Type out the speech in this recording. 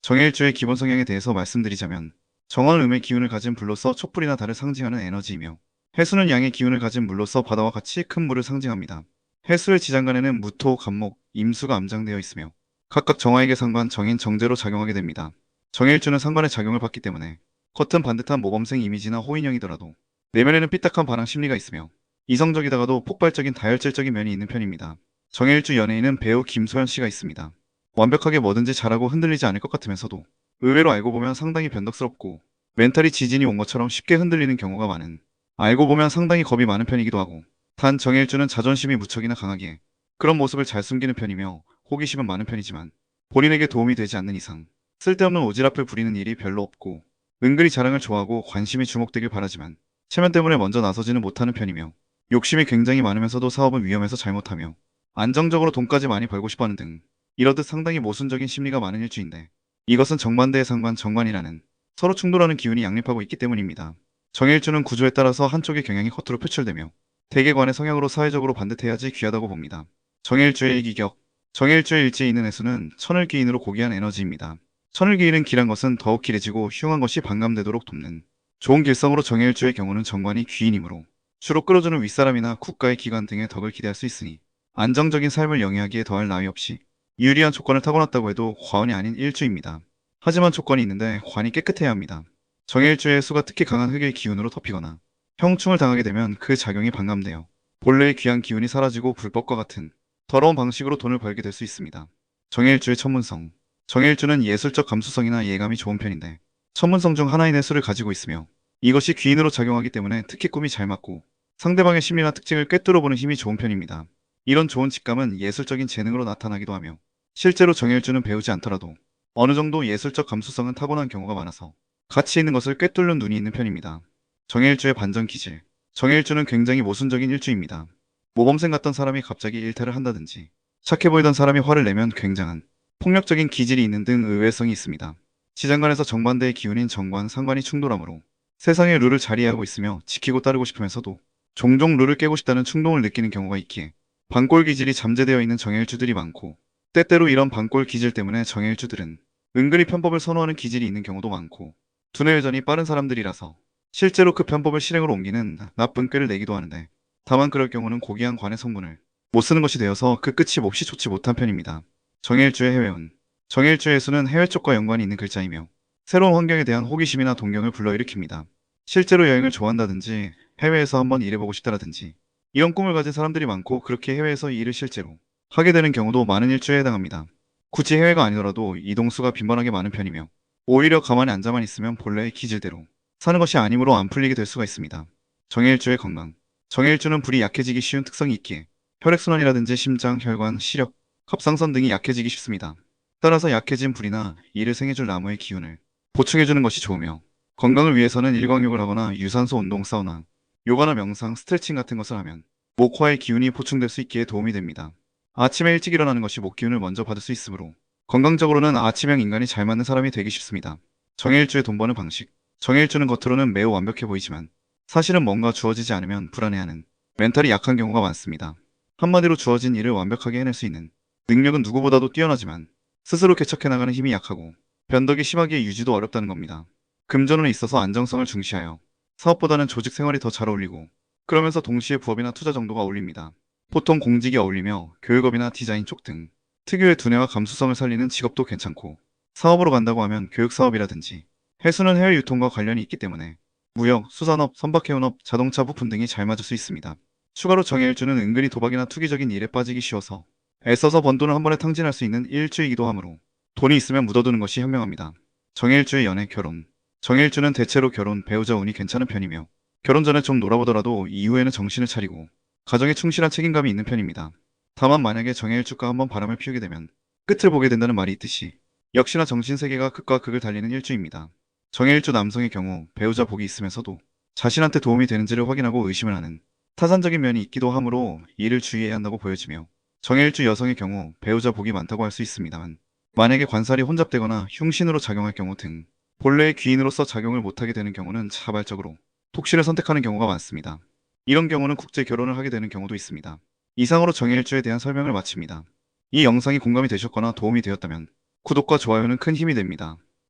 정해일주의 기본 성향에 대해서 말씀드리자면, 정화는 음의 기운을 가진 불로서 촛불이나 달을 상징하는 에너지이며, 해수는 양의 기운을 가진 물로서 바다와 같이 큰 물을 상징합니다. 해수의 지장간에는 무토, 간목, 임수가 암장되어 있으며 각각 정화에게 상관, 정인, 정제로 작용하게 됩니다. 정해일주는 상관의 작용을 받기 때문에 겉은 반듯한 모범생 이미지나 호인형이더라도 내면에는 삐딱한 반항 심리가 있으며 이성적이다가도 폭발적인 다혈질적인 면이 있는 편입니다. 정해일주 연예인은 배우 김소연 씨가 있습니다. 완벽하게 뭐든지 잘하고 흔들리지 않을 것 같으면서도 의외로 알고 보면 상당히 변덕스럽고 멘탈이 지진이 온 것처럼 쉽게 흔들리는 경우가 많은, 알고 보면 상당히 겁이 많은 편이기도 하고, 단 정해일주는 자존심이 무척이나 강하기에 그런 모습을 잘 숨기는 편이며 호기심은 많은 편이지만 본인에게 도움이 되지 않는 이상 쓸데없는 오지랖을 부리는 일이 별로 없고, 은근히 자랑을 좋아하고 관심이 주목되길 바라지만 체면 때문에 먼저 나서지는 못하는 편이며, 욕심이 굉장히 많으면서도 사업은 위험해서 잘못하며 안정적으로 돈까지 많이 벌고 싶어하는 등 이러듯 상당히 모순적인 심리가 많은 일주인데, 이것은 정반대의 상관, 정관이라는 서로 충돌하는 기운이 양립하고 있기 때문입니다. 정일주는 구조에 따라서 한쪽의 경향이 겉으로 표출되며 대개관의 성향으로 사회적으로 반듯해야지 귀하다고 봅니다. 정일주의 일기격. 정일주의 일지에 있는 해수는 천을귀인으로 고귀한 에너지입니다. 천을귀인은 길한 것은 더욱 길해지고 흉한 것이 반감되도록 돕는 좋은 길성으로, 정일주의 경우는 정관이 귀인이므로 주로 끌어주는 윗사람이나 국가의 기관 등의 덕을 기대할 수 있으니 안정적인 삶을 영위하기에 더할 나위 없이 유리한 조건을 타고났다고 해도 과언이 아닌 일주입니다. 하지만 조건이 있는데 관이 깨끗해야 합니다. 정해일주의 수가 특히 강한 흑의 기운으로 덮이거나 형충을 당하게 되면 그 작용이 반감되어 본래의 귀한 기운이 사라지고 불법과 같은 더러운 방식으로 돈을 벌게 될 수 있습니다. 정해일주의 천문성. 정해일주는 예술적 감수성이나 예감이 좋은 편인데 천문성 중 하나인 해수를 가지고 있으며, 이것이 귀인으로 작용하기 때문에 특히 꿈이 잘 맞고 상대방의 심리나 특징을 꿰뚫어보는 힘이 좋은 편입니다. 이런 좋은 직감은 예술적인 재능으로 나타나기도 하며 실제로 정해일주는 배우지 않더라도 어느 정도 예술적 감수성은 타고난 경우가 많아서 가치 있는 것을 꿰뚫는 눈이 있는 편입니다. 정해일주의 반전 기질. 정해일주는 굉장히 모순적인 일주입니다. 모범생 같던 사람이 갑자기 일탈을 한다든지 착해 보이던 사람이 화를 내면 굉장한 폭력적인 기질이 있는 등 의외성이 있습니다. 지장간에서 정반대의 기운인 정관, 상관이 충돌하므로 세상의 룰을 잘 이해하고 있으며 지키고 따르고 싶으면서도 종종 룰을 깨고 싶다는 충동을 느끼는 경우가 있기에 반골 기질이 잠재되어 있는 정해일주들이 많고, 때때로 이런 반골 기질 때문에 정해일주들은 은근히 편법을 선호하는 기질이 있는 경우도 많고, 두뇌 회전이 빠른 사람들이라서 실제로 그 편법을 실행으로 옮기는 나쁜 꾀를 내기도 하는데, 다만 그럴 경우는 고귀한 관의 성분을 못 쓰는 것이 되어서 그 끝이 몹시 좋지 못한 편입니다. 정해일주의 해외운. 정해일주의 해수는 해외 쪽과 연관이 있는 글자이며 새로운 환경에 대한 호기심이나 동경을 불러일으킵니다. 실제로 여행을 좋아한다든지 해외에서 한번 일해보고 싶다라든지 이런 꿈을 가진 사람들이 많고, 그렇게 해외에서 이 일을 실제로 하게 되는 경우도 많은 일주에 해당합니다. 굳이 해외가 아니더라도 이동수가 빈번하게 많은 편이며 오히려 가만히 앉아만 있으면 본래의 기질대로 사는 것이 아니므로 안 풀리게 될 수가 있습니다. 정해일주의 건강. 정해일주는 불이 약해지기 쉬운 특성이 있기에 혈액순환이라든지 심장, 혈관, 시력, 갑상선 등이 약해지기 쉽습니다. 따라서 약해진 불이나 이를 생해줄 나무의 기운을 보충해주는 것이 좋으며, 건강을 위해서는 일광욕을 하거나 유산소 운동, 사우나, 요가나 명상, 스트레칭 같은 것을 하면 목화의 기운이 보충될 수 있기에 도움이 됩니다. 아침에 일찍 일어나는 것이 목 기운을 먼저 받을 수 있으므로 건강적으로는 아침형 인간이 잘 맞는 사람이 되기 쉽습니다. 정해일주의 돈 버는 방식. 정해일주는 겉으로는 매우 완벽해 보이지만 사실은 뭔가 주어지지 않으면 불안해하는 멘탈이 약한 경우가 많습니다. 한마디로 주어진 일을 완벽하게 해낼 수 있는 능력은 누구보다도 뛰어나지만 스스로 개척해 나가는 힘이 약하고 변덕이 심하기에 유지도 어렵다는 겁니다. 금전운에 있어서 안정성을 중시하여 사업보다는 조직 생활이 더 잘 어울리고, 그러면서 동시에 부업이나 투자 정도가 어울립니다. 보통 공직이 어울리며 교육업이나 디자인 쪽 등 특유의 두뇌와 감수성을 살리는 직업도 괜찮고, 사업으로 간다고 하면 교육사업이라든지 해수는 해외 유통과 관련이 있기 때문에 무역, 수산업, 선박해운업, 자동차 부품 등이 잘 맞을 수 있습니다. 추가로 정해일주는 은근히 도박이나 투기적인 일에 빠지기 쉬워서 애써서 번 돈을 한 번에 탕진할 수 있는 일주이기도 하므로 돈이 있으면 묻어두는 것이 현명합니다. 정해일주의 연애, 결혼. 정해일주는 대체로 결혼, 배우자 운이 괜찮은 편이며 결혼 전에 좀 놀아보더라도 이후에는 정신을 차리고 가정에 충실한 책임감이 있는 편입니다. 다만 만약에 정해일주가 한번 바람을 피우게 되면 끝을 보게 된다는 말이 있듯이 역시나 정신세계가 극과 극을 달리는 일주입니다. 정해일주 남성의 경우 배우자 복이 있으면서도 자신한테 도움이 되는지를 확인하고 의심을 하는 타산적인 면이 있기도 하므로 이를 주의해야 한다고 보여지며, 정해일주 여성의 경우 배우자 복이 많다고 할 수 있습니다만 만약에 관살이 혼잡되거나 흉신으로 작용할 경우 등 본래의 귀인으로서 작용을 못하게 되는 경우는 자발적으로 독신을 선택하는 경우가 많습니다. 이런 경우는 국제 결혼을 하게 되는 경우도 있습니다. 이상으로 정해일주에 대한 설명을 마칩니다. 이 영상이 공감이 되셨거나 도움이 되었다면 구독과 좋아요는 큰 힘이 됩니다.